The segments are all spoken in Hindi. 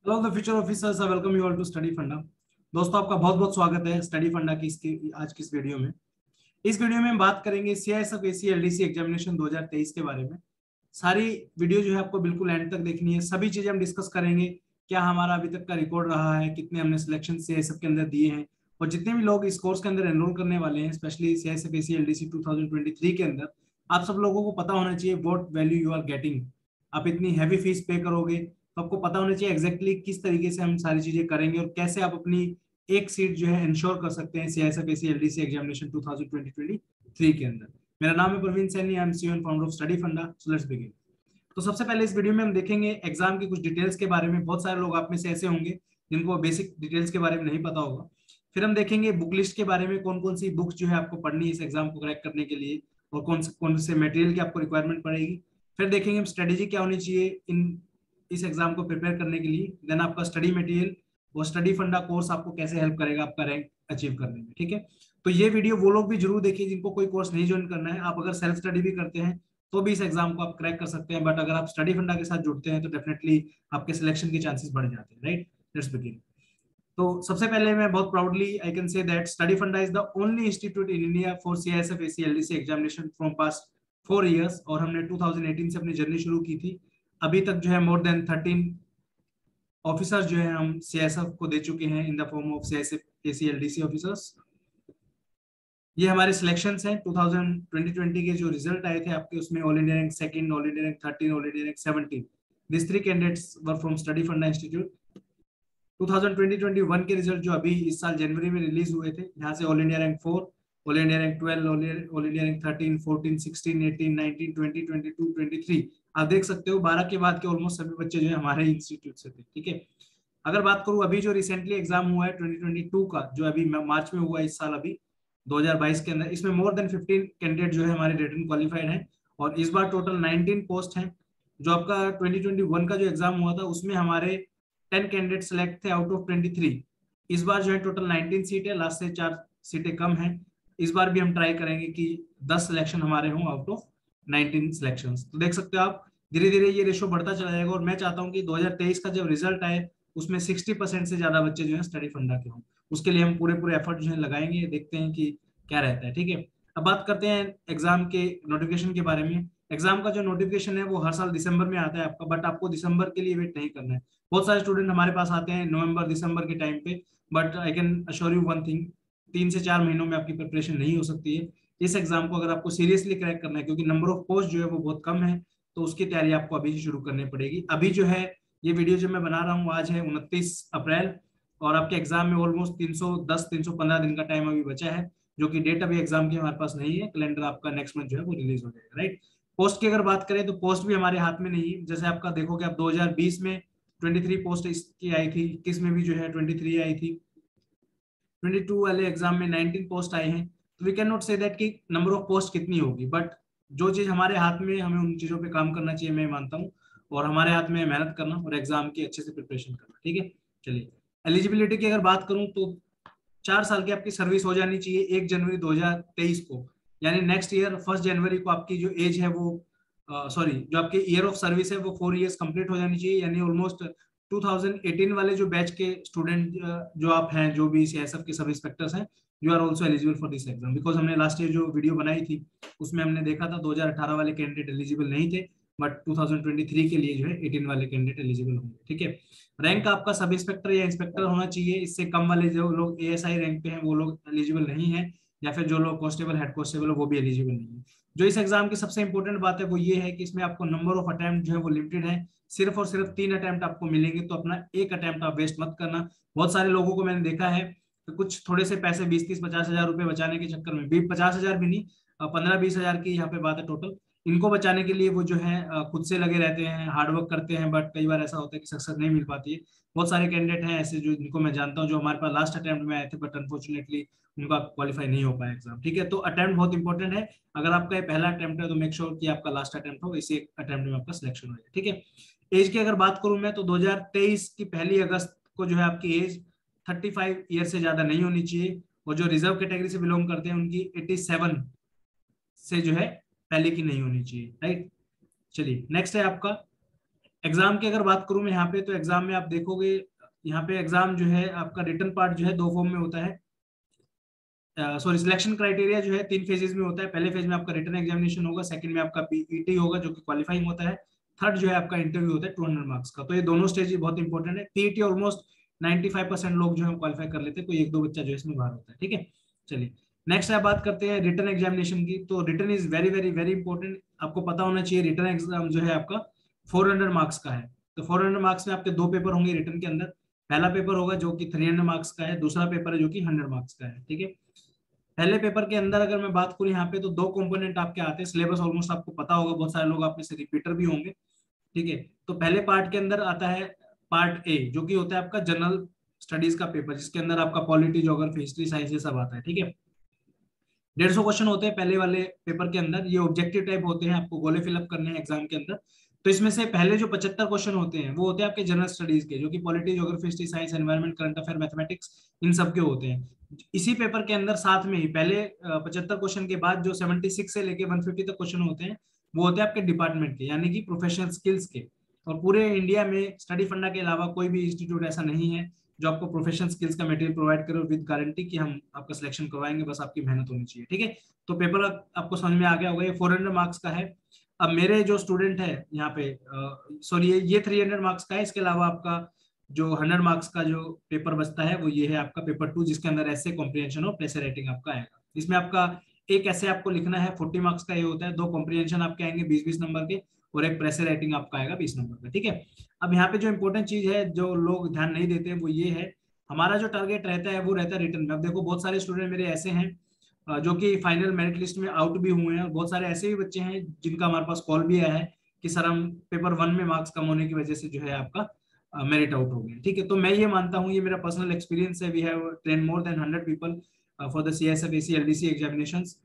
Hello the future officers, I welcome you all to Study Funda. दोस्तों, आपका बहुत बहुत स्वागत है स्टडी फंडा की इसकी आज की इस वीडियो में। इस वीडियो में हम बात करेंगे सीआईएसएफ एसी एलडीसी एग्जामिनेशन 2023 के बारे में। सारी वीडियो जो है आपको बिल्कुल एंड तक देखनी है। सभी चीजें हम डिस्कस करेंगे। क्या हमारा अभी तक का रिकॉर्ड रहा है, कितने हमने सिलेक्शन सीआईएसएफ के अंदर दिए हैं, और जितने भी लोग इस कोर्स के अंदर एनरोल करने वाले हैं, स्पेशली सीआईएसएफ एसी एलडीसी 2023 के अंदर, आप सब लोगों को पता होना चाहिए what value you are getting. आप इतनी हैवी फीस पे करोगे तो आपको पता होना चाहिए एग्जैक्टली किस तरीके से हम सारी चीजें करेंगे और कैसे आप अपनी एक सीट जो है इंश्योर कर सकते हैं सीआईएसएफ एसी एलडीसी एग्जामिनेशन 2023 के अंदर। मेरा नाम है Praveen Saini, I am CEO and founder of Study Funda. So let's begin. तो सबसे पहले इस वीडियो में हम देखेंगे एग्जाम की कुछ डिटेल्स के बारे में। बहुत सारे लोग आप में से ऐसे होंगे जिनको बेसिक डिटेल्स के बारे में नहीं पता होगा। फिर हम देखेंगे बुक लिस्ट के बारे में, कौन कौन सी बुक्स जो है आपको पढ़नी है इस एग्जाम को क्रैक करने के लिए, और कौन से मटेरियल की आपको रिक्वायरमेंट पड़ेगी। फिर देखेंगे हम स्ट्रेटेजी क्या होनी चाहिए इन इस एग्जाम को प्रिपेयर करने के लिए। देन आपका स्टडी मटेरियल और स्टडी फंडा कोर्स आपको कैसे हेल्प करेगा आपका रैंक अचीव करने में। ठीक है, तो ये वीडियो वो लोग भी जरूर देखिए जिनको कोई कोर्स नहीं ज्वाइन करना है। आप अगर सेल्फ स्टडी भी करते हैं तो भी इस एग्जाम को आप क्रैक कर सकते हैं, बट अगर आप स्टडी फंडा के साथ जुड़ते हैं तो डेफिनेटली आपके सिलेक्शन के चांसेस बढ़ जाते हैं। Right, let's begin. तो सबसे पहले मैं बहुत proudly I can say that Study Funda is the only institute in India for CISF AC LDC examination from past 4 years, और हमने 2018 से अपनी जर्नी शुरू की थी। अभी तक जो है मोर देन 13 ऑफिसर्स जो है हम सीआईएसएफ को दे चुके हैं in the form of CISF AC LDC officers. ये हमारे सिलेक्शंस हैं 2020 के जो रिजल्ट आए थे आपके, उसमें all India rank second, all India rank 13, all India rank 17। This 3 candidates were from study फंडा इंस्टीट्यूट। 2020-21 के रिजल्ट जो अभी इस साल जनवरी में रिलीज हुए थे, यहाँ से all India rank 4, all India rank 12, all India rank 13, 14, 16, 18, 19, 20, 22, 23। आप देख सकते हो 12 के बाद के ऑलमोस्ट सभी बच्चे जो है हमारे इंस्टीट्यूट से थे। ठीक है, अगर बात करूं अभी जो रिसेंटली एग्जाम हुआ है 2022 का, जो अभी मार्च में हुआ है इस साल, अभी 2022 के अंदर, इसमें मोर देन 15 कैंडिडेट जो है हमारे रिटर्न क्वालिफाइड हैं। और इस बार टोटल 19 पोस्ट हैं। जो आपका 2021 का जो एग्जाम हुआ था उसमें हमारे 10 कैंडिडेट सेलेक्ट थे आउट ऑफ 23। इस बार जो है टोटल 19 सीट है, लास्ट से 4 सीटें कम हैं। इस बार भी हम ट्राई करेंगे कि 10 सिलेक्शन हमारे हों आउट ऑफ 19 सिलेक्शन। तो देख सकते हो आप, धीरे धीरे ये रेशो बढ़ता चला जाएगा, और मैं चाहता हूँ कि 2023 का जब रिजल्ट आए उसमें 60% से ज्यादा बच्चे जो है स्टडी फंडा के हों। उसके लिए हम पूरे पूरे एफर्ट जो है लगाएंगे, देखते हैं कि क्या रहता है। ठीक है, अब बात करते हैं एग्जाम के नोटिफिकेशन के बारे में। एग्जाम का जो नोटिफिकेशन है वो हर साल दिसंबर में आता है आपका, बट आपको दिसंबर के लिए वेट नहीं करना है। बहुत सारे स्टूडेंट हमारे पास आते हैं नवंबर दिसंबर के टाइम पे, but I can assure you one thing, 3 से 4 महीनों में आपकी प्रिपरेशन नहीं हो सकती है। इस एग्जाम को अगर आपको सीरियसली क्रैक करना है, क्योंकि नंबर ऑफ पोस्ट जो है वो बहुत कम है, तो उसकी तैयारी आपको अभी से शुरू करनी पड़ेगी। अभी जो है ये वीडियो जो मैं बना रहा हूँ, आज है 29 अप्रैल, और आपके एग्जाम में ऑलमोस्ट 310-315 दिन का टाइम अभी बचा है, जो कि डेट अभी एग्जाम की हमारे पास नहीं है। कैलेंडर आपका नेक्स्ट मंथ जो है वो रिलीज हो जाएगा। राइट, पोस्ट की अगर बात करें तो पोस्ट भी हमारे हाथ में नहीं है। जैसे आपका देखोगे, आप 2020 में 23 पोस्ट इसकी आई थी, 21 में भी जो है 23 आई थी, 22 वाले एग्जाम में 19 पोस्ट आए हैं। तो we can not say that कि नंबर ऑफ पोस्ट कितनी होगी, बट जो चीज हमारे हाथ में, हमें उन चीजों पे काम करना चाहिए, मैं मानता हूँ। और हमारे हाथ में मेहनत करना और एग्जाम की अच्छे से प्रिपरेशन करना। ठीक है, चलिए एलिजिबिलिटी की अगर बात करूं तो 4 साल की आपकी सर्विस हो जानी चाहिए 1 जनवरी 2023 को, यानी नेक्स्ट ईयर 1 जनवरी को आपकी जो एज है वो, सॉरी, जो आपकी ईयर ऑफ सर्विस है वो 4 इयर्स कंप्लीट हो जानी चाहिए। यानी ऑलमोस्ट 2018 वाले जो बैच के स्टूडेंट जो आप हैं, जो भी सीआईएसएफ के सब इंस्पेक्टर्स हैं, you are also eligible for this exam. Because हमने लास्ट ईयर जो वीडियो बनाई थी उसमें हमने देखा था 2018 वाले कैंडिडेट एलिजिबल नहीं थे, बट 2023 के लिए जो है 18 वाले कैंडिडेट एलिजिबल होंगे। ठीक है, रैंक आपका सब इंस्पेक्टर या इंस्पेक्टर होना चाहिए। इससे कम वाले जो लोग एएसआई रैंक पे हैं वो लोग एलिजिबल नहीं है, या फिर जो लोग कांस्टेबल हेड कांस्टेबल है वो भी एलिजिबल नहीं है। जो इस एग्जाम की सबसे इंपॉर्टेंट बात है वो ये है कि इसमें आपको नंबर ऑफ अटेम्प्ट जो है वो लिमिटेड है। सिर्फ और सिर्फ 3 अटेम्प्ट आपको मिलेंगे, तो अपना एक अटेम्प्ट आप वेस्ट मत करना। बहुत सारे लोगों को मैंने देखा है कि कुछ थोड़े से पैसे 20-30-50 हजार रुपए बचाने के चक्कर में, 50 हजार भी नहीं, 15-20 हजार की यहाँ पे बात है टोटल, इनको बचाने के लिए वो जो है खुद से लगे रहते हैं, हार्डवर्क करते हैं, बट कई बार ऐसा होता है कि सक्सेस नहीं मिल पाती है। बहुत सारे कैंडिडेट हैं ऐसे जो, जिनको मैं जानता हूँ, जो हमारे पास लास्ट अटेम्प्ट में आए थे, बट अनफॉर्चुनेटली उनका क्वालिफाई नहीं हो पाया एग्जाम। ठीक है, तो अटेम्प्ट बहुत इंपॉर्टेंट है। अगर आपका ये पहला अटेम्प्ट है तो मेक श्योर कि आपका लास्ट अटेम्प्ट हो, इसी अटेम्प्ट में आपका सिलेक्शन हो जाए। ठीक है, एज की अगर बात करूं मैं तो 2023 की 1 अगस्त को जो है आपकी एज 35 ईयर से ज्यादा नहीं होनी चाहिए, और जो रिजर्व कैटेगरी से बिलोंग करते हैं उनकी 87 से जो है पहले की नहीं होनी चाहिए। राइट, चलिए नेक्स्ट है आपका एग्जाम की अगर बात करूं मैं यहाँ पे, तो एग्जाम में आप देखोगे यहाँ पे एग्जाम जो है आपका रिटन पार्ट जो है दो फॉर्म में होता है। सॉरी, सिलेक्शन क्राइटेरिया जो है 3 फेजेस में होता है। पहले फेज में आपका रिटन एग्जामिनेशन होगा, सेकंड में आपका पीईटी होगा जो कि क्वालिफाइंग होता है, थर्ड जो है आपका इंटरव्यू होता है 200 मार्क्स का। तो ये दोनों स्टेज बहुत इंपॉर्टेंट है। पीईटी ऑलमोस्ट 95% लोग जो है क्वालिफाई कर लेते हैं, कोई एक दो बच्चा जो है इसमें बाहर होता है। ठीक है, चलिए नेक्स्ट आप बात करते हैं रिटन एग्जामिनेशन की। तो written is very very very important, आपको पता होना चाहिए। रिटन एग्जाम जो है आपका 400 मार्क्स का है। तो 400 मार्क्स में आपके दो पेपर होंगे रिटन के अंदर। पहला पेपर होगा जो कि 300 मार्क्स का है, दूसरा पेपर है जो कि 100 मार्क्स का है। ठीक है, पहले पेपर के अंदर अगर मैं बात करूं यहाँ पे, तो दो कंपोनेंट आपके आते हैं। सिलेबस ऑलमोस्ट आपको पता होगा, बहुत सारे लोग आप में से रिपीटर भी होंगे। ठीक है, तो पहले पार्ट के अंदर आता है पार्ट ए, जो कि होता है आपका जनरल स्टडीज का पेपर, जिसके अंदर आपका पॉलिटी, ज्योग्राफी, हिस्ट्री, साइंस ये सब आता है। ठीक है, 150 क्वेश्चन होते हैं पहले वाले पेपर के अंदर। ये ऑब्जेक्टिव टाइप होते हैं, आपको गोले फिलअप करने हैं एग्जाम के अंदर। तो इसमें से पहले जो 75 क्वेश्चन होते हैं वो होते हैं आपके जनरल स्टडीज के, जो कि polity, geography, history, science, environment, current affair, mathematics, इन सब के होते हैं। इसी पेपर के अंदर साथ में ही पहले 75 क्वेश्चन के बाद जो 76 से लेके 150 तक क्वेश्चन होते हैं, वो होते हैं आपके डिपार्टमेंट के, यानी कि प्रोफेशनल स्किल्स के। और पूरे इंडिया में स्टडी फंडा के अलावा कोई भी इंस्टीट्यूट ऐसा नहीं है जो आपको प्रोफेशनल स्किल्स का मटेरियल प्रोवाइड करे विद गारंटी कि हम आपका सिलेक्शन करवाएंगे, बस आपकी मेहनत होनी चाहिए। ठीक है, तो पेपर आपको समझ में आ गया होगा, ये 400 मार्क्स का है। अब मेरे जो स्टूडेंट है यहाँ पे, सॉरी ये 300 मार्क्स का है। इसके अलावा आपका जो 100 मार्क्स का जो पेपर बचता है वो ये है आपका पेपर 2, जिसके अंदर ऐसे कॉम्प्रिहेंशन और प्रेशर राइटिंग आपका आएगा। इसमें आपका एक ऐसे आपको लिखना है 40 मार्क्स का ये होता है, दो कॉम्प्रिहेंशन आपके आएंगे 20-20 नंबर के, और एक प्रेशर राइटिंग आपका आएगा 20 नंबर का। ठीक है, अब यहाँ पे जो इंपॉर्टेंट चीज है जो लोग ध्यान नहीं देते हैं वो ये है, हमारा जो टारगेट रहता है वो रहता है रिटर्न में। अब देखो बहुत सारे स्टूडेंट मेरे ऐसे हैं जो कि फाइनल मेरिट लिस्ट में आउट भी हुए हैं, और बहुत सारे ऐसे भी बच्चे हैं जिनका हमारे पास कॉल भी आया है कि सर हम पेपर 1 में मार्क्स कम होने की वजह से जो है आपका मेरिट आउट हो गया। ठीक है, तो मैं ये मानता हूँ, ये मेरा पर्सनल एक्सपीरियंस है, we have train more than 100 people for the CSF AC LDC examinations.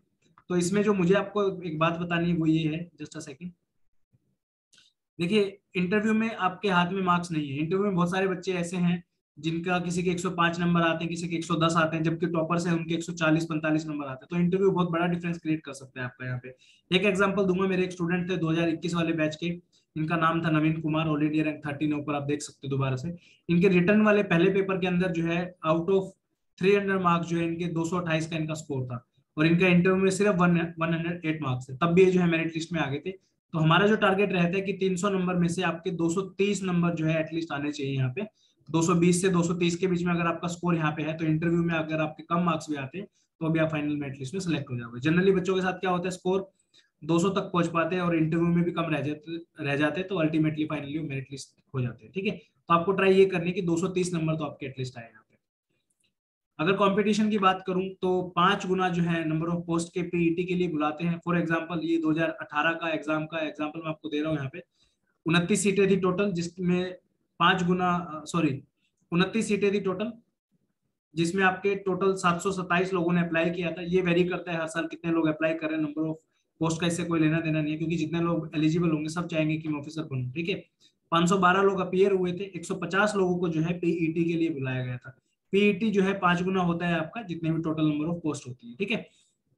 तो इसमें जो मुझे आपको एक बात बतानी है वो ये है, जस्ट अ सेकंड। देखिए, इंटरव्यू में आपके हाथ में मार्क्स नहीं है। इंटरव्यू में बहुत सारे बच्चे ऐसे हैं जिनका किसी के 105 नंबर आते हैं, किसी के 110 आते हैं, जबकि टॉपर से उनके 140-45 नंबर आते हैं। तो इंटरव्यू बहुत बड़ा डिफरेंस क्रिएट कर सकता है आपका यहाँ पे। एक एग्जांपल दूंगा, मेरे एक स्टूडेंट थे 2021 वाले बैच के, इनका नाम था नवीन कुमार, ऑल इंडिया रैंक 13 ऊपर आप देख सकते हो दोबारा से। इनके रिटर्न वाले पहले पेपर के अंदर जो है आउट ऑफ 300 मार्क्स जो है इनके 228 का इनका स्कोर था, और इनका इंटरव्यू में सिर्फ 108 मार्क्स है, तब भी ये जो है मेरिट लिस्ट में आ गए थे। तो हमारा जो टारगेट रहता है कि 300 नंबर में से आपके 230 नंबर जो है एटलीस्ट आने चाहिए यहाँ पे। 220 से 230 के बीच में अगर आपका स्कोर यहाँ पे है, तो इंटरव्यू में अगर आपके कम मार्क्स भी आते हैं तो अभी आप फाइनल मेरिट लिस्ट में सिलेक्ट हो जाओगे। जनरली बच्चों के साथ क्या होता है, स्कोर 200 तक पहुंच पाते हैं और इंटरव्यू में भी कम रह जाते तो अल्टीमेटली फाइनली मेरिट लिस्ट हो जाते हैं। ठीक है, तो आपको ट्राई ये करनी है कि 230 नंबर तो आपके एटलीस्ट आए यहाँ पे। अगर कंपटीशन की बात करूं तो 5 गुना जो है नंबर ऑफ पोस्ट के पीईटी के लिए बुलाते हैं। फॉर एग्जांपल ये 2018 का एग्जाम का एग्जांपल मैं आपको दे रहा हूं यहाँ पे। 29 सीटें थी टोटल, जिसमें 5 गुना, सॉरी 29 सीटें थी टोटल, जिसमें आपके टोटल 727 लोगों ने अप्लाई किया था। ये वेरी करता है हर साल कितने लोग अप्लाई कर रहे हैं, नंबर ऑफ पोस्ट का इससे कोई लेना देना नहीं है, क्योंकि जितने लोग एलिजिबल होंगे सब चाहेंगे कि मैं ऑफिसर बनूं। ठीक है, 512 लोग अपीयर हुए थे, 150 लोगों को जो है पीईटी के लिए बुलाया गया था। पीईटी जो है 5 गुना होता है आपका जितने भी टोटल नंबर ऑफ पोस्ट होती है। ठीक है,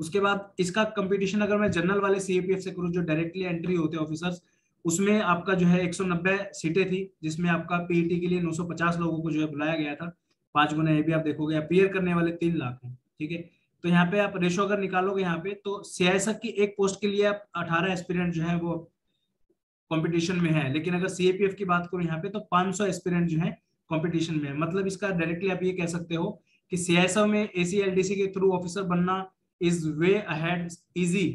उसके बाद इसका कंपटीशन अगर मैं जनरल वाले सीएपीएफ से करूँ, जो डायरेक्टली एंट्री होते हैं ऑफिसर्स, उसमें आपका जो है 190 सीटें थी, जिसमें आपका पीईटी के लिए 950 लोगों को जो है बुलाया गया था। 5 गुना ये भी आप देखोगे, अपीयर करने वाले 3 लाख हैं। ठीक है, तो यहाँ पे आप रेशो अगर निकालोगे यहाँ पे, तो सीआईएसएफ की एक पोस्ट के लिए आप 18 एस्पिरेंट जो है वो कंपटीशन में है। लेकिन अगर सीएपीएफ की बात करूं यहाँ पे, तो 500 एस्पिरेंट जो है कंपटीशन में है। मतलब इसका डायरेक्टली आप ये कह सकते हो कि सीआईएसएफ में एसीएलडीसी के थ्रू ऑफिसर बनना इज वे अहेड इजी,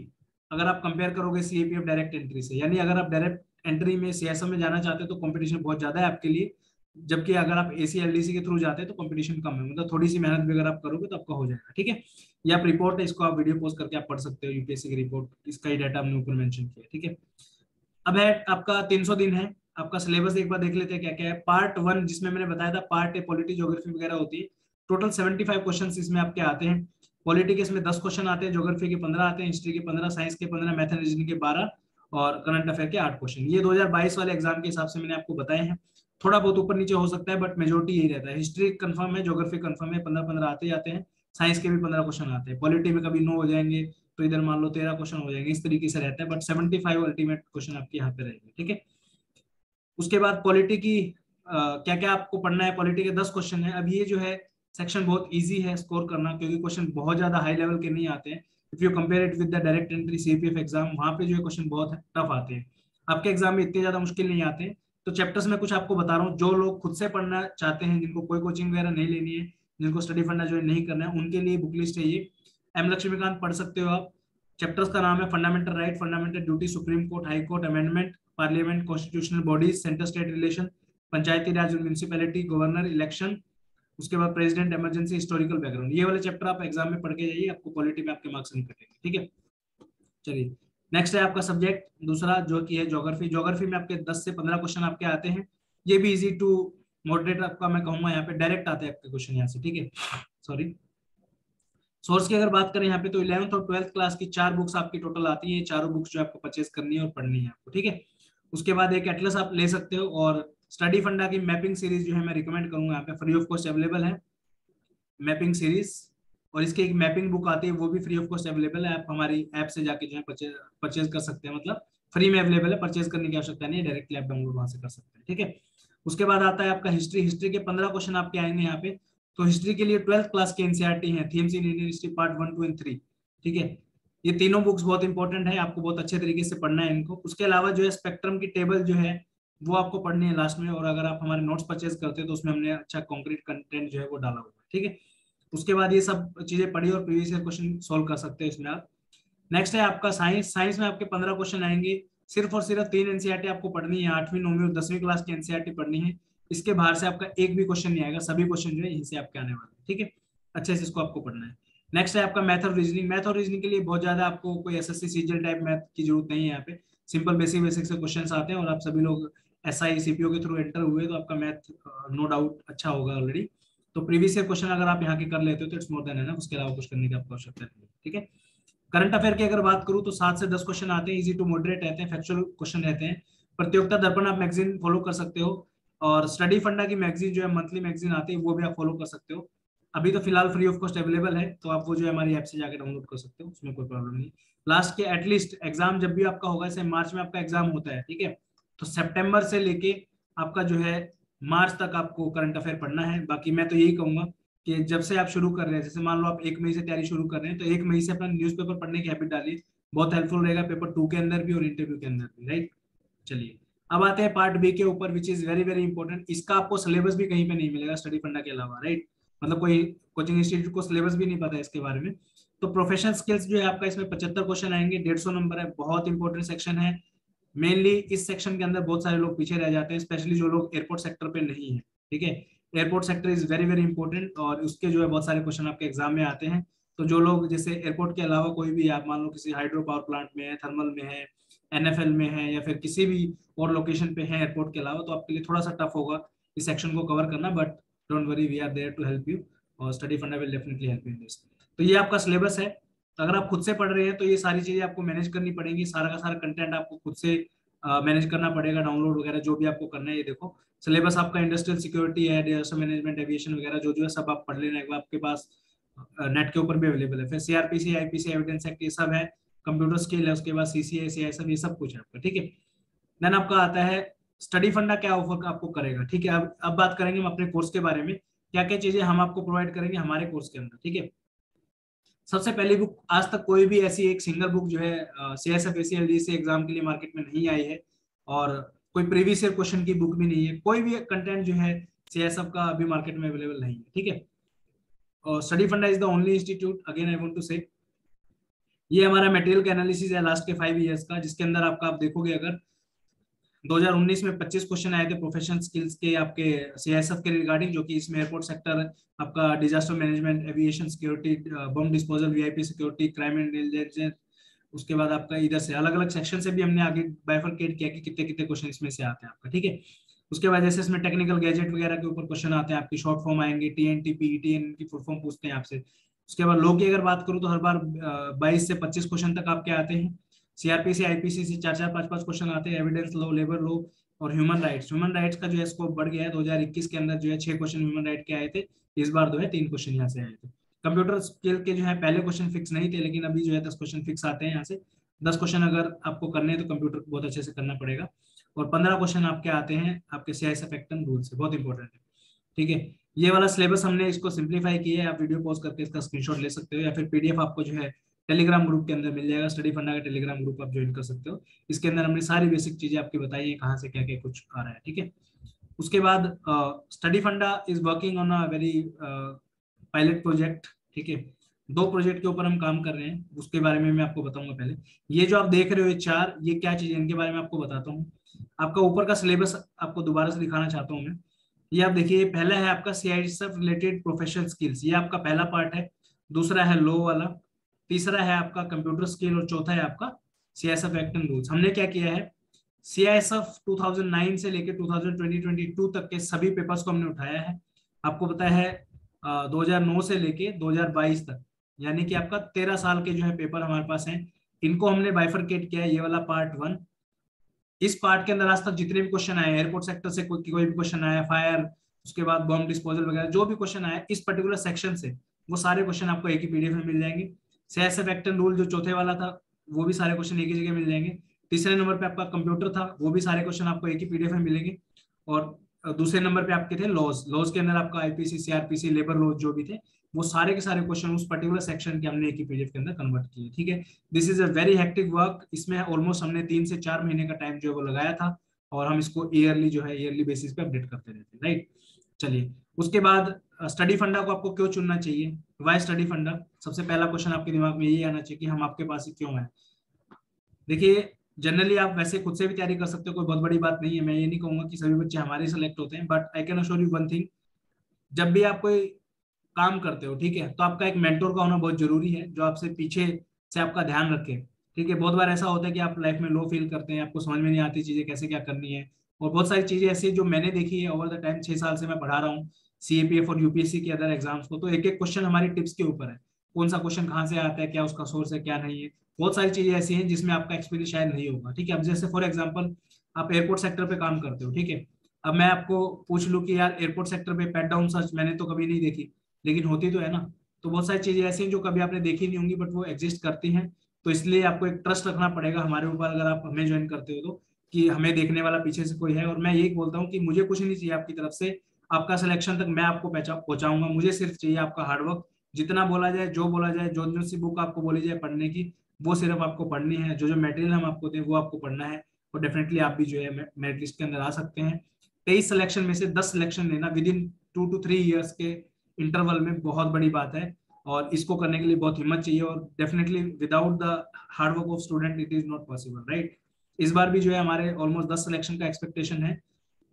अगर आप कंपेयर करोगे सीएपीएफ डायरेक्ट एंट्री से। यानी अगर आप डायरेक्ट एंट्री में सीआईएसएफ में जाना चाहते हो तो कंपटीशन बहुत ज्यादा है आपके लिए, जबकि अगर आप एसीएलडीसी के थ्रू जाते हैं तो कंपटीशन कम है। मतलब थोड़ी सी मेहनत भी अगर आप करोगे तो आपका हो जाएगा। ठीक है, ये आप रिपोर्ट है, इसको आप वीडियो पोस्ट करके आप पढ़ सकते हो, यूपीएससी की रिपोर्ट, इसका ही डाटा हमने ऊपर मेंशन किया। ठीक है, अब है आपका 300 दिन है। आपका सिलेबस एक बार देख लेते हैं क्या क्या है। पार्ट 1 जिसमें मैंने बताया था, पार्ट ए पॉलिटी ज्योग्राफी वगैरह होती है। टोटल 75 क्वेश्चन इसमें आपके आते हैं। पॉलिटी के इसमें 10 क्वेश्चन आते हैं, ज्योग्राफी के 15 आते हैं, हिस्ट्री के 15, साइंस के 15, मैथ एंड रीजनिंग के 12, और करंट अफेयर के 8 क्वेश्चन। ये 2022 वाले एग्जाम के हिसाब से मैंने आपको बताए हैं। थोड़ा बहुत ऊपर नीचे हो सकता है, बट मेजोरिटी यही रहता है। हिस्ट्री कंफर्म है, ज्योग्राफी कंफर्म है, 15-15 आते जाते हैं। साइंस के भी 15 क्वेश्चन आते हैं। पॉलिटी में कभी 9 हो जाएंगे तो इधर मान लो 13 क्वेश्चन हो जाएंगे, इस तरीके से रहता है, बट 75 अल्टीमेट क्वेश्चन आपके यहाँ पे रहेंगे। ठीक है, उसके बाद पॉलिटी की क्या क्या आपको पढ़ना है, पॉलिटी के 10 क्वेश्चन है। अब ये जो है सेक्शन बहुत इजी है स्कोर करना, क्योंकि क्वेश्चन बहुत ज्यादा हाई लेवल के नहीं आते हैं। If you compare it with the direct entry CPF exam, वहां पे जो है क्वेश्चन बहुत टफ आते हैं। आपके एग्जाम में इतने ज्यादा मुश्किल नहीं आते हैं। तो चैप्टर्स में कुछ आपको बता रहा हूँ, जो लोग खुद से पढ़ना चाहते हैं, जिनको कोई कोचिंग वगैरह नहीं लेनी है, जिनको स्टडी फंडा ज्वाइन नहीं करना है, उनके लिए बुक लिस्ट है ये। एम लक्ष्मीकांत पढ़ सकते हो आप। चैप्टर्स का नाम है fundamental right, fundamental duty, supreme court, high court, amendment, parliament, constitutional bodies, centre state relation, Panchayati Raj और म्यूनिसिपैलिटी, गवर्नर इलेक्शन, उसके बाद प्रेसिडेंट, इमरजेंसी, हिस्टोरिकल बैकग्राउंड। ये वाले चैप्टर आप एग्जाम में पढ़ के जाइए, आपको पॉलिटी में आपके मार्क्स नहीं कटेंगे, ठीक है। चलिए, नेक्स्ट है आपका सब्जेक्ट दूसरा, जो कि है ज्योग्राफी। ज्योग्राफी में आपके 10 से 15 क्वेश्चन आपके आते हैं। ये भी इजी टू मॉडरेट आपका, मैं कहूंगा यहाँ पे डायरेक्ट आते हैं आपके क्वेश्चन यहाँ से, ठीक है। सॉरी, सोर्स की अगर बात करें यहाँ पे, तो 11th और 12th क्लास की 4 बुक्स आपकी टोटल आती है। चारों बुक्स जो आपको परचेज करनी है और पढ़नी है आपको, ठीक है। उसके बाद एक एटलस आप ले सकते हो, और स्टडी फंडा की मैपिंग सीरीज जो है मैं रिकमेंड करूंगा, यहाँ पे फ्री ऑफ कॉस्ट अवेलेबल है मैपिंग सीरीज। और इसकी एक मैपिंग बुक आती है, वो भी फ्री ऑफ कॉस्ट अवेलेबल है। आप हमारी ऐप से जाके जो है परचेज कर सकते हैं, मतलब फ्री में अवेलेबल है, परचेज करने की आवश्यकता नहीं है, डायरेक्टली आप डाउनलोड वहां से कर सकते हैं, ठीक है। उसके बाद आता है आपका हिस्ट्री। हिस्ट्री के 15 क्वेश्चन आपके आएंगे यहाँ पे। तो हिस्ट्री के लिए 12th क्लास के एनसीईआरटी है, themes in Indian history part 1, 2 and 3, ठीक है। ये तीनों बुक्स बहुत इंपॉर्टेंट है, आपको बहुत अच्छे तरीके से पढ़ना है इनको। उसके अलावा जो है स्पेक्ट्रम की टेबल जो है वो आपको पढ़नी है लास्ट में, और अगर आप हमारे नोट्स परचेज करते हैं तो उसमें हमने अच्छा कॉन्क्रीट कंटेंट जो है वो डाला हुआ है, ठीक है। उसके बाद ये सब चीजें पढ़ी और प्रीवियस ईयर क्वेश्चन सोल्व कर सकते हैं इसमें आप। नेक्स्ट है आपका साइंस। साइंस में आपके 15 क्वेश्चन आएंगे। सिर्फ और सिर्फ 3 एनसीईआरटी आपको पढ़नी है, 8वीं 9वीं और 10वीं क्लास की एनसीईआरटी पढ़नी है। इसके बाहर से आपका एक भी क्वेश्चन नहीं आएगा, सभी क्वेश्चन जो है यहीं से आपके आने वाले हैं, ठीक है। अच्छे से इसको आपको पढ़ना है। नेक्स्ट है आपका मैथ और रीजनिंग। मैथ और रीजनिंग के लिए बहुत ज्यादा आपको कोई एसएससी सीजीएल टाइप मैथ की जरूरत नहीं है यहाँ पे। सिंपल बेसिक बेसिक से क्वेश्चन आते हैं, और आप सभी लोग एसआई सीपीओ के थ्रू एंटर हुए, तो आपका मैथ नो डाउट अच्छा होगा ऑलरेडी। तो प्रीवियस ईयर क्वेश्चन अगर आप यहाँ के कर लेते हो तो इट्स मोर देन है ना, उसके अलावा कुछ करने की आपको आवश्यकता नहीं है, ठीक है। करंट अफेयर की अगर बात करूं तो 7 से 10 क्वेश्चन आते हैं, इजी टू मॉडरेट रहते हैं, फैक्चुअल क्वेश्चन रहते हैं। प्रतियोगिता दर्पण आप मैगजीन फॉलो कर सकते हो, और स्टडी फंडा की मैगजीन जो है मंथली मैगजीन आती है वो भी आप फॉलो कर सकते हो। अभी तो फिलहाल फ्री ऑफ कॉस्ट अवेलेबल है, तो आप वो जो है हमारी ऐप से जाकर डाउनलोड कर सकते हो, उसमें कोई प्रॉब्लम नहीं। लास्ट के एटलीस्ट एग्जाम जब भी आपका होगा, जैसे मार्च में आपका एग्जाम होता है, ठीक है, तो सितंबर से लेके आपका जो है मार्च तक आपको करंट अफेयर पढ़ना है। बाकी मैं तो यही कहूंगा कि जब से आप शुरू कर रहे हैं, जैसे मान लो आप 1 मई से तैयारी शुरू कर रहे हैं, तो 1 मई से अपना न्यूज़पेपर पढ़ने की हैबिट डालिए, बहुत हेल्पफुल रहेगा पेपर 2 के अंदर भी और इंटरव्यू के अंदर भी, राइट। चलिए, अब आते हैं पार्ट बी के ऊपर, which is very very important. इसका आपको सिलेबस भी कहीं पे नहीं मिलेगा स्टडी फंडा के अलावा, राइट। मतलब कोई कोचिंग इंस्टीट्यूट को सिलेबस भी नहीं पता है इसके बारे में। तो प्रोफेशनल स्किल्स जो है आपका, इसमें 75 क्वेश्चन आएंगे, 150 नंबर है, बहुत इंपॉर्टेंट सेक्शन है। मेनली इस सेक्शन के अंदर बहुत सारे लोग पीछे रह जाते हैं, स्पेशली जो लोग एयरपोर्ट सेक्टर पे नहीं है, ठीक है। Airport sector is very very important, और उसके जो है बहुत सारे क्वेश्चन आपके एग्जाम में आते हैं। तो जो लोग जैसे एयरपोर्ट के अलावा कोई भी, आप मान लो किसी हाइड्रो पावर प्लांट में है, थर्मल में है, एनएफएल में है, या फिर किसी भी और लोकेशन पे है एयरपोर्ट के अलावा, तो आपके लिए थोड़ा सा टफ होगा इस सेक्शन को कवर करना, but don't worry, we are there to help you, और Study Funda will definitely help you in this. तो ये आपका सिलेबस है। तो अगर आप खुद से पढ़ रहे हैं तो ये सारी चीजें आपको मैनेज करनी पड़ेंगी, सारा का सारा कंटेंट आपको खुद से मैनेज करना पड़ेगा, डाउनलोड वगैरह जो भी आपको करना है। ये देखो, सिलेबस आपका इंडस्ट्रियल सिक्योरिटी है, डिजास्टर मैनेजमेंट, एविएशन वगैरह जो जो है सब आप पढ़ लेना एक बार, आपके पास नेट के ऊपर भी अवेलेबल है। फिर सीआरपीसी, आईपीसी, एविडेंस एक्ट, ये सब है। कंप्यूटर स्किल है, उसके बाद सीसीए, सीआई, सब ये सब कुछ है आपका, ठीक है। देन आपका आता है स्टडी फंडा क्या ऑफर आपको करेगा, ठीक है। अब बात करेंगे हम अपने कोर्स के बारे में, क्या क्या चीजें हम आपको प्रोवाइड करेंगे हमारे कोर्स के अंदर, ठीक है। सबसे पहली बुक, आज तक कोई भी ऐसी एक सिंगल बुक जो है सीएसएफ एसीएल से एग्जाम के लिए मार्केट में नहीं आई है, और कोई प्रीवियस ईयर क्वेश्चन की बुक भी नहीं है, कोई भी कंटेंट जो है सीएसएफ का अभी मार्केट में अवेलेबल नहीं है, ठीक है। और Study Funda is the only institute, again I want to say, ये हमारा मटेरियल का एनालिसिस है लास्ट के 5 ईयर्स का, जिसके अंदर आपका, आप देखोगे अगर 2019 में 25 क्वेश्चन आए थे प्रोफेशनल स्किल्स के आपके सीएसएफ के रिगार्डिंग, जो कि इसमें एयरपोर्ट सेक्टर, आपका disaster management, aviation security, bomb disposal, VIP security, crime and intelligence. उसके बाद आपका इधर से अलग अलग सेक्शन से भी हमने आगे बाइफरकेट किया कि कितने कितने क्वेश्चन इसमें से आते हैं आपका, ठीक है। उसके बाद जैसे इसमें टेक्निकल गैजेट वगैरह के ऊपर क्वेश्चन आते हैं, आपकी शॉर्ट फॉर्म आएंगे, टीएनटी, पीईटी की फुल फॉर्म पूछते हैं आपसे। उसके बाद लॉ की अगर बात करूँ तो हर बार 22 से 25 क्वेश्चन तक आपके आते हैं। सीआरपीसी, आईपीसी से 4 4 5 5 क्वेश्चन आते हैं। एविडेंस लॉ, लेबर लॉ, और ह्यूमन राइट्स का जो है स्कोप बढ़ गया है। 2021 के अंदर जो है 6 क्वेश्चन ह्यूमन राइट के आए थे, इस बार जो है 3 क्वेश्चन यहाँ से आए थे। कंप्यूटर स्किल के जो है पहले क्वेश्चन फिक्स नहीं थे, लेकिन अभी जो है 10 क्वेश्चन फिक्स आते हैं यहाँ से। 10 क्वेश्चन अगर आपको करने हैं तो कंप्यूटर को बहुत अच्छे से करना पड़ेगा। और 15 क्वेश्चन आपके आते हैं आपके सीआईएसएफ एक्ट एंड रूल से, बहुत इंपॉर्टेंट है। ठीक है, ये वाला सिलेबस हमने इसको सिंप्लीफाई किया है, आप वीडियो पॉज करके इसका स्क्रीनशॉट ले सकते हो, या फिर पीडीएफ आपको जो है टेलीग्राम ग्रुप के अंदर मिल जाएगा, स्टडी फंडा का टेलीग्राम ग्रुप आप ज्वाइन कर सकते हो। इसके अंदर हमने सारी बेसिक चीजें आपकी बताई है, कहाँ से क्या क्या कुछ आ रहा है। ठीक है, उसके बाद study Funda is working on a very pilot project. ठीक है, 2 प्रोजेक्ट के ऊपर हम काम कर रहे हैं, उसके बारे में मैं आपको बताऊंगा। पहले ये जो आप देख रहे हो ये 4, ये क्या चीज है इनके बारे में आपको बताता हूँ। आपका ऊपर का सिलेबस आपको दोबारा से दिखाना चाहता हूँ मैं। ये आप देखिए, पहला है आपका सीआईएसएफ रिलेटेड प्रोफेशनल स्किल्स, ये आपका पहला पार्ट है। दूसरा है लो वाला, तीसरा है आपका कंप्यूटर स्किल, और चौथा है आपका सीआईएसएफ एक्ट एंड रूल्स। हमने क्या किया है, सीआईएसएफ 2009 से लेकर 2022 तक के सभी पेपर्स को हमने उठाया है। आपको पता है 2009 से लेके 2022 तक, यानी कि आपका 13 साल के जो है पेपर हमारे पास हैं, इनको हमने बाइफरकेट किया है। ये वाला पार्ट 1, इस पार्ट के अंदर आज तक जितने भी क्वेश्चन आए, एयरपोर्ट सेक्टर से कोई भी क्वेश्चन आया, फायर, उसके बाद बॉम्ब डिस्पोजल वगैरह जो भी क्वेश्चन आया इस पर्टिकुलर सेक्शन से, वो सारे क्वेश्चन आपको एक ही पीडीएफ में मिल जाएंगे। सीआईएसएफ एक्ट एंड रूल जो चौथे वाला था, वो भी सारे क्वेश्चन एक ही जगह मिल जाएंगे। तीसरे नंबर पे आपका कंप्यूटर था, वो भी सारे क्वेश्चन आपको एक ही पीडीएफ में मिलेंगे। और दूसरे नंबर पे आपके थे लॉज, लॉज के अंदर आपका आईपीसी, सीआरपीसी, लेबर लॉज जो भी थे, वो सारे के सारे क्वेश्चन उस पर्टिकुलर सेक्शन के हमने एक ही पीडीएफ के अंदर कन्वर्ट किए। ठीक है, this is a very hectic work. इसमें ऑलमोस्ट हमने 3 से 4 महीने का टाइम जो है वो लगाया था, और हम इसको ईयरली जो है ईयरली बेसिस पे अपडेट करते रहते हैं। राइट, चलिए उसके बाद स्टडी फंडा को आपको क्यों चुनना चाहिए, वाई स्टडी फंडा। सबसे पहला क्वेश्चन आपके दिमाग में यही आना चाहिए कि हम आपके पास ही क्यों है। देखिए, जनरली आप वैसे खुद से भी तैयारी कर सकते हो, कोई बहुत बड़ी बात नहीं है। मैं ये नहीं कहूंगा कि सभी बच्चे हमारे सेलेक्ट होते हैं, but I can assure you one thing, जब भी आप कोई काम करते हो, ठीक है, तो आपका एक मेंटोर का होना बहुत जरूरी है, जो आपसे पीछे से आपका ध्यान रखे। ठीक है, बहुत बार ऐसा होता है कि आप लाइफ में लो फील करते हैं, आपको समझ में नहीं आती चीजें कैसे क्या करनी है, और बहुत सारी चीजें ऐसी जो मैंने देखी है ओवर द टाइम, 6 साल से मैं पढ़ा रहा हूँ सीएपीएफ और यूपीएससी के अदर एग्जाम्स को, तो एक एक क्वेश्चन हमारी टिप्स के ऊपर है, कौन सा क्वेश्चन कहाँ से आता है, क्या उसका सोर्स है, क्या नहीं है। बहुत सारी चीजें ऐसी हैं जिसमें आपका एक्सपीरियंस शायद नहीं होगा। ठीक है, अब जैसे फॉर एग्जाम्पल आप एयरपोर्ट सेक्टर पे काम करते हो, ठीक है, अब मैं आपको पूछ लूँ कि यार एयरपोर्ट सेक्टर पे पैट डाउन सर्च मैंने तो कभी नहीं देखी, लेकिन होती तो है ना। तो बहुत सारी चीजें ऐसी हैं जो कभी आपने देखी नहीं होंगी, बट वो एग्जिस्ट करती हैं। तो इसलिए आपको एक ट्रस्ट रखना पड़ेगा हमारे ऊपर, अगर आप हमें ज्वाइन करते हो तो, कि हमें देखने वाला पीछे से कोई है। और मैं यही बोलता हूँ कि मुझे कुछ नहीं चाहिए आपकी तरफ से, आपका सिलेक्शन तक मैं आपको पहुंचाऊंगा। मुझे सिर्फ चाहिए आपका हार्डवर्क। जितना बोला जाए, जो बोला जाए, जो जो सी बुक आपको बोली जाए पढ़ने की, वो सिर्फ आपको पढ़नी है। जो जो मटेरियल हम आपको दें वो आपको पढ़ना है, और डेफिनेटली आप भी जो है मेरिट लिस्ट के अंदर आ सकते हैं। 23 सिलेक्शन में से 10 सिलेक्शन लेना विद इन 2 to 3 years के इंटरवल में बहुत बड़ी बात है, और इसको करने के लिए बहुत हिम्मत चाहिए, और definitely without the hard work of student it is not possible. Right, इस बार भी जो है हमारे ऑलमोस्ट 10 सिलेक्शन का एक्सपेक्टेशन है।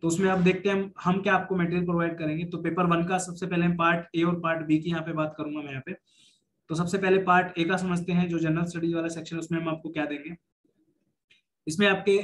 तो उसमें आप देखते हैं हम क्या आपको मटेरियल प्रोवाइड करेंगे। तो पेपर 1 का सबसे पहले हम पार्ट ए और पार्ट बी की यहाँ पे बात करूंगा मैं यहाँ पे। तो सबसे पहले पार्ट ए का समझते हैं, जो जनरल स्टडीज वाला सेक्शन है, उसमें हम आपको क्या देंगे। इसमें आपके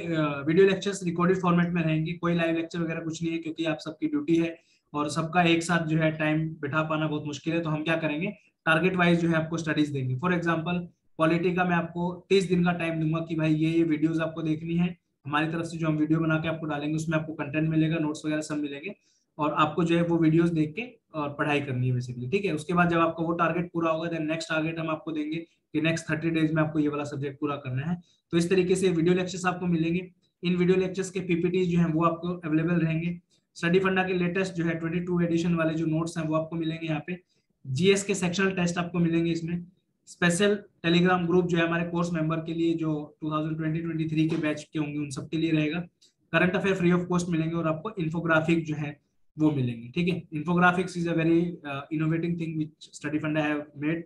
वीडियो लेक्चर्स रिकॉर्डेड फॉर्मेट में रहेंगे, कोई लाइव लेक्चर वगैरह कुछ नहीं है, क्योंकि आप सबकी ड्यूटी है और सबका एक साथ जो है टाइम बिठा पाना बहुत मुश्किल है। तो हम क्या करेंगे, टारगेट वाइज जो है आपको स्टडीज देंगे। फॉर एग्जांपल पॉलिटी का मैं आपको 30 दिन का टाइम दूंगा कि भाई ये वीडियोस आपको देखनी है, हमारी तरफ से जो हम वीडियो बना के आपको डालेंगे उसमें आपको कंटेंट मिलेगा, नोट्स वगैरह सब मिलेंगे, और आपको जो है वो वीडियोस देख के और पढ़ाई करनी है बेसिकली। ठीक है, उसके बाद जब आपका वो टारगेट पूरा होगा, देन नेक्स्ट टारगेट हम आपको देंगे कि नेक्स्ट 30 डेज में आपको ये वाला सब्जेक्ट पूरा करना है। तो इस तरीके से वीडियो लेक्चर्स आपको मिलेंगे। इन वीडियो लेक्चर्स के पीपीटी जो है वो आपको अवेलेबल रहेंगे। स्टडी फंडा के लेटेस्ट जो है 22 एडिशन वाले जो नोट्स हैं वो आपको मिलेंगे यहाँ पे। जीएस के सेक्शनल टेस्ट आपको मिलेंगे इसमें। स्पेशल टेलीग्राम ग्रुप जो है हमारे कोर्स मेंबर के लिए, जो 2020-23 के बैच के होंगे उन सबके लिए रहेगा। Current affair free of cost मिलेंगे, और आपको इन्फोग्राफिक जो है वो मिलेंगे। ठीक है, infographics is a very innovating thing which study फंडा हैव मेड।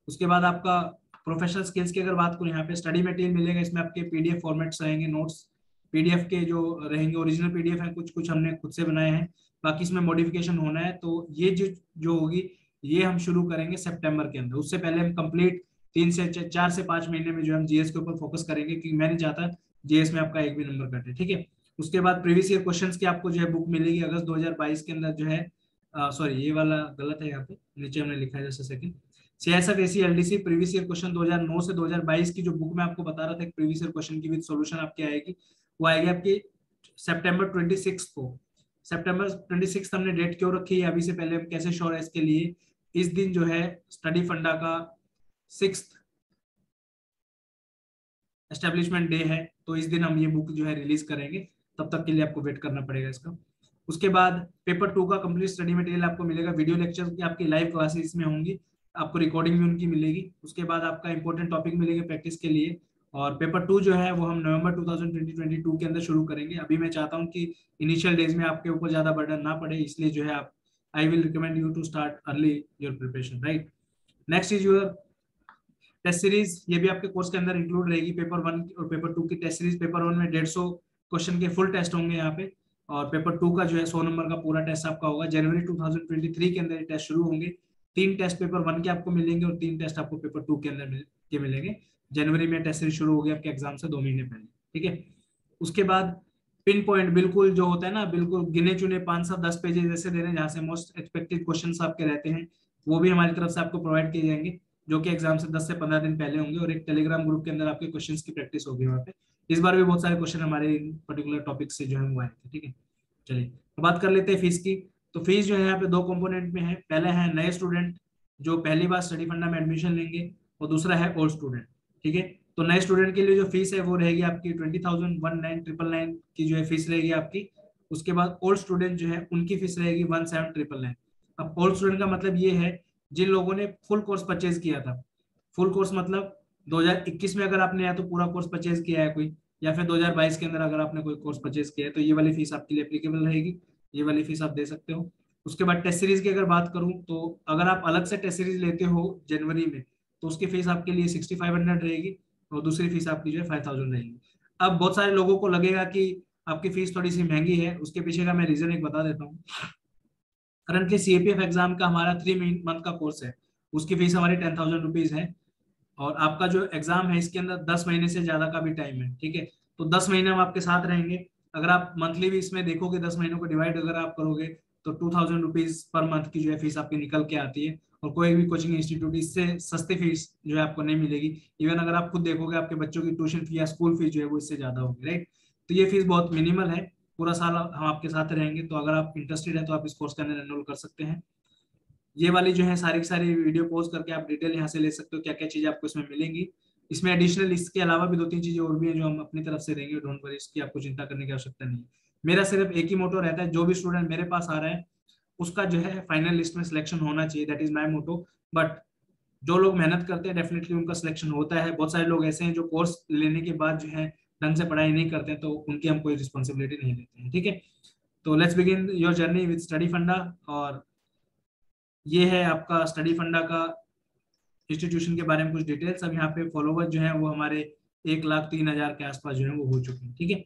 उसके बाद आपका प्रोफेशनल स्किल्स की अगर बात करूं, यहाँ पे स्टडी मटेरियल मिलेगा, इसमें आपके पीडीएफ फॉर्मेट्स रहेंगे, नोट्स पीडीएफ के जो रहेंगे ओरिजिनल पीडीएफ है, कुछ कुछ हमने खुद से बनाए हैं, बाकी इसमें मॉडिफिकेशन होना है। तो ये जो होगी ये हम शुरू करेंगे सितंबर के अंदर। उससे पहले हम कंप्लीट 4 से 5 महीने में जो हम जीएस के ऊपर फोकस करेंगे, क्योंकि मैं नहीं चाहता जीएस में आपका एक भी नंबर कटे। ठीक है, उसके बाद प्रीवियस ईयर क्वेश्चंस की आपको जो है बुक मिलेगी अगस्त 2022 के अंदर जो है। सॉरी, ये वाला गलत है, यहाँ पे नीचे हमने लिखा है जैसे second CSF AC LDC previous year question 2009 से 2022 की जो बुक में आपको बता रहा था प्रीवियस ईयर क्वेश्चन की विद सॉल्यूशन आपकी आएगी, वो आएगी आपकी सितंबर 26 को। सितंबर 26 हमने डेट क्यों रखी है अभी से पहले हम कैसे श्योर है इसके लिए, इस दिन जो है स्टडी फंडा का 6th एस्टेब्लिशमेंट डे है, तो इस दिन हम ये बुक जो है रिलीज करेंगे। तब तक के लिए आपको वेट करना पड़ेगा इसका। उसके बाद पेपर 2 का कंप्लीट स्टडी मटेरियल आपको मिलेगा, वीडियो लेक्चर की आपकी लाइव क्लासेस में होंगी, आपको रिकॉर्डिंग भी उनकी मिलेगी। उसके बाद आपका इंपॉर्टेंट टॉपिक मिलेंगे प्रैक्टिस के लिए। और पेपर 2 जो है वो हम नवंबर 2022 के अंदर शुरू करेंगे। अभी मैं चाहता हूँ कि इनिशियल डेज में आपके ऊपर ज्यादा बर्डन ना पड़े, इसलिए जो है आप I will recommend you to start early your preparation, right. Next is your test series, ये भी आपके कोर्स के अंदर इंक्लूड रहेगी। पेपर 1 और पेपर 2 की टेस्ट सीरीज, पेपर 1 में 150 क्वेश्चन के फुल टेस्ट होंगे यहाँ पे, और पेपर 2 का जो है 100 नंबर का पूरा टेस्ट आपका होगा। जनवरी 2023 के अंदर ये टेस्ट शुरू होंगे। 3 टेस्ट पेपर 1 के आपको मिलेंगे और 3 टेस्ट आपको पेपर 2 के अंदर के मिलेंगे। जनवरी में टेस्ट सीरीज शुरू होगी आपके एग्जाम से 2 महीने पहले, ठीक है। उसके बाद पिन पॉइंट बिल्कुल जो होता है ना, बिल्कुल गिने चुने 5 से 10 पेजेस ऐसे देने जहाँ से मोस्ट एक्सपेक्टेड क्वेश्चंस आपके रहते हैं, वो भी हमारी तरफ से आपको प्रोवाइड किए जाएंगे, जो कि एग्जाम से 10 से 15 दिन पहले होंगे। और एक टेलीग्राम ग्रुप के अंदर आपके क्वेश्चंस की प्रैक्टिस होगी वहाँ पे। इस बार भी बहुत सारे क्वेश्चन हमारे पर्टिकुलर टॉपिक से जो है वो आए थे, ठीक है। चलिए तो बात कर लेते हैं फीस की। तो फीस जो है यहाँ पे 2 कंपोनेंट में है। पहला है नए स्टूडेंट जो पहली बार स्टडी फंडा में एडमिशन लेंगे, और दूसरा है ओल्ड स्टूडेंट, ठीक है। तो नए स्टूडेंट के लिए जो फीस है वो रहेगी आपकी 20,019,999 की जो है फीस रहेगी आपकी। उसके बाद ओल्ड स्टूडेंट जो है उनकी फीस रहेगी 17,999। अब ओल्ड स्टूडेंट का मतलब ये है जिन लोगों ने फुल कोर्स परचेज किया था। फुल कोर्स मतलब 2021 में अगर आपने या तो पूरा कोर्स परचेज किया है कोई, या फिर 2022 के अंदर अगर आपने कोई कोर्स परचेज किया है, तो ये वाली फीस आपके लिए एप्लीकेबल रहेगी, ये वाली फीस आप दे सकते हो। उसके बाद टेस्ट सीरीज की अगर बात करूं, तो अगर आप अलग से टेस्ट सीरीज लेते हो जनवरी में, तो उसकी फीस आपके लिए 6500 रहेगी, और दूसरी फीस आपकी जो है 5000 रहेगी। अब बहुत सारे लोगों को लगेगा कि आपकी फीस थोड़ी सी महंगी है, उसके पीछे का मैं रीजन एक बता देता हूँ। करंटली सीएपीएफ एग्जाम का हमारा 3 मंथ का कोर्स है, उसकी फीस हमारी 10,000 रुपीज है। और आपका जो एग्जाम है इसके अंदर 10 महीने से ज्यादा का भी टाइम है, ठीक है। तो 10 महीने हम आपके साथ रहेंगे। अगर आप मंथली भी इसमें देखोगे, 10 महीनों को डिवाइड अगर आप करोगे, तो 2,000 रुपीज पर मंथ की जो है फीस आपकी निकल के आती है। और कोई भी कोचिंग इंस्टीट्यूट इससे सस्ती फीस जो है आपको नहीं मिलेगी। इवन अगर आप खुद देखोगे आपके बच्चों की ट्यूशन फी या स्कूल फीस जो है वो इससे ज्यादा होगी, राइट। तो ये फीस बहुत मिनिमल है, पूरा साल हम आपके साथ रहेंगे। तो अगर आप इंटरेस्टेड है तो आप इस कोर्स के अंदर एनरोल कर सकते हैं। ये वाली जो है सारी की सारी वीडियो पोस्ट करके आप डिटेल यहाँ से ले सकते हो, क्या क्या चीजें आपको इसमें मिलेंगी। इसमें एडिशनल इसके अलावा भी 2-3 चीजें और भी हैं जो हम अपनी तरफ से देंगे, डोंट वरी, इसकी आपको चिंता करने की आवश्यकता नहीं है। मेरा सिर्फ एक ही मोटो रहता है, जो भी स्टूडेंट मेरे पास आ रहा है उसका जो है फाइनल लिस्ट में सिलेक्शन होना चाहिए, that is my motto. But जो लोग मेहनत करते हैं डेफिनेटली उनका सिलेक्शन होता है। बहुत सारे लोग ऐसे हैं जो कोर्स लेने के बाद जो है ढंग से पढ़ाई नहीं करते हैं, तो उनकी हम कोई रिस्पॉन्सिबिलिटी नहीं लेते हैं, ठीक है। तो let's begin your journey with study फंडा। और ये है आपका स्टडी फंडा का इंस्टीट्यूशन के बारे में कुछ डिटेल्स। अब यहाँ पे फॉलोवर जो है वो हमारे 1,03,000 के आसपास जो है वो हो चुके हैं, ठीक है।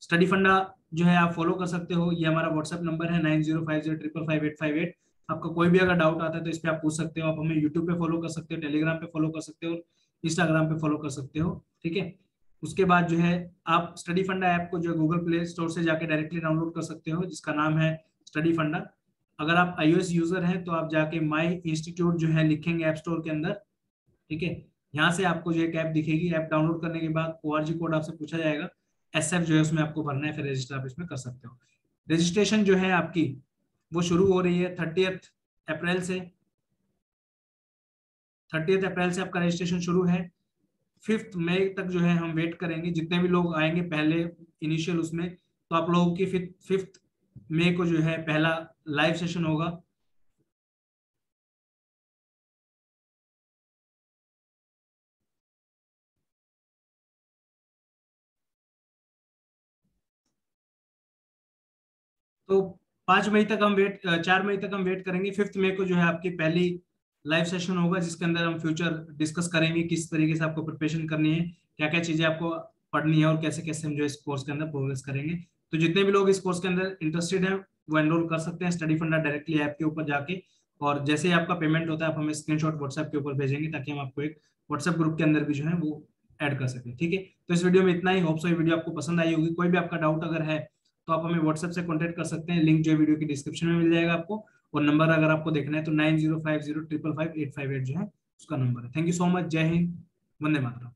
स्टडी फंडा जो है आप फॉलो कर सकते हो। ये हमारा व्हाट्सएप नंबर है 9050555858। आपका कोई भी अगर डाउट आता है तो इस पे आप पूछ सकते हो। आप हमें यूट्यूब पे फॉलो कर सकते हो, टेलीग्राम पे फॉलो कर सकते हो, इंस्टाग्राम पे फॉलो कर सकते हो, ठीक है। उसके बाद जो है आप स्टडी फंडा ऐप को जो गूगल प्ले स्टोर से जाके डायरेक्टली डाउनलोड कर सकते हो, जिसका नाम है स्टडी फंडा। अगर आप iOS यूजर हैं तो आप जाके माई इंस्टीट्यूट जो है लिखेंगे ऐप स्टोर के अंदर, ठीक है। यहाँ से आपको जो एक ऐप दिखेगी, ऐप डाउनलोड करने के बाद ORG कोड आपसे पूछा जाएगा, SF जो है उसमें आपको भरना है, फिर रजिस्टर आप इसमें कर सकते हो। रजिस्ट्रेशन जो है आपकी वो शुरू हो रही है 30 अप्रैल से। 30 अप्रैल से आपका रजिस्ट्रेशन शुरू है। 5 मई तक जो है हम वेट करेंगे, जितने भी लोग आएंगे पहले इनिशियल उसमें, तो आप लोगों की 5 मई को जो है पहला लाइव सेशन होगा। तो 5 मई तक हम वेट 4 मई तक हम वेट करेंगे। 5 मई को जो है आपकी पहली लाइव सेशन होगा, जिसके अंदर हम फ्यूचर डिस्कस करेंगे, किस तरीके से आपको प्रिपरेशन करनी है, क्या क्या चीजें आपको पढ़नी है, और कैसे कैसे हम जो इस कोर्स के अंदर प्रोग्रेस करेंगे। तो जितने भी लोग इस कोर्स के अंदर इंटरेस्टेड हैं वो एनरोल कर सकते हैं स्टडी फंडा डायरेक्टली ऐप के ऊपर जाके। और जैसे ही आपका पेमेंट होता है आप हमें स्क्रीनशॉट व्हाट्सएप के ऊपर भेजेंगे, ताकि हम आपको एक व्हाट्सएप ग्रुप के अंदर भी जो है वो ऐड कर सकें, ठीक है। तो इस वीडियो में इतना ही। होप सो ये वीडियो आपको पसंद आई होगी। कोई भी आपका डाउट अगर है तो आप हमें व्हाट्सएप से कांटेक्ट कर सकते हैं, लिंक जो है वीडियो की डिस्क्रिप्शन में मिल जाएगा आपको। और नंबर अगर आपको देखना है तो 9050555858 जो है उसका नंबर है। Thank you so much. जय हिंद, वंदे मातरम।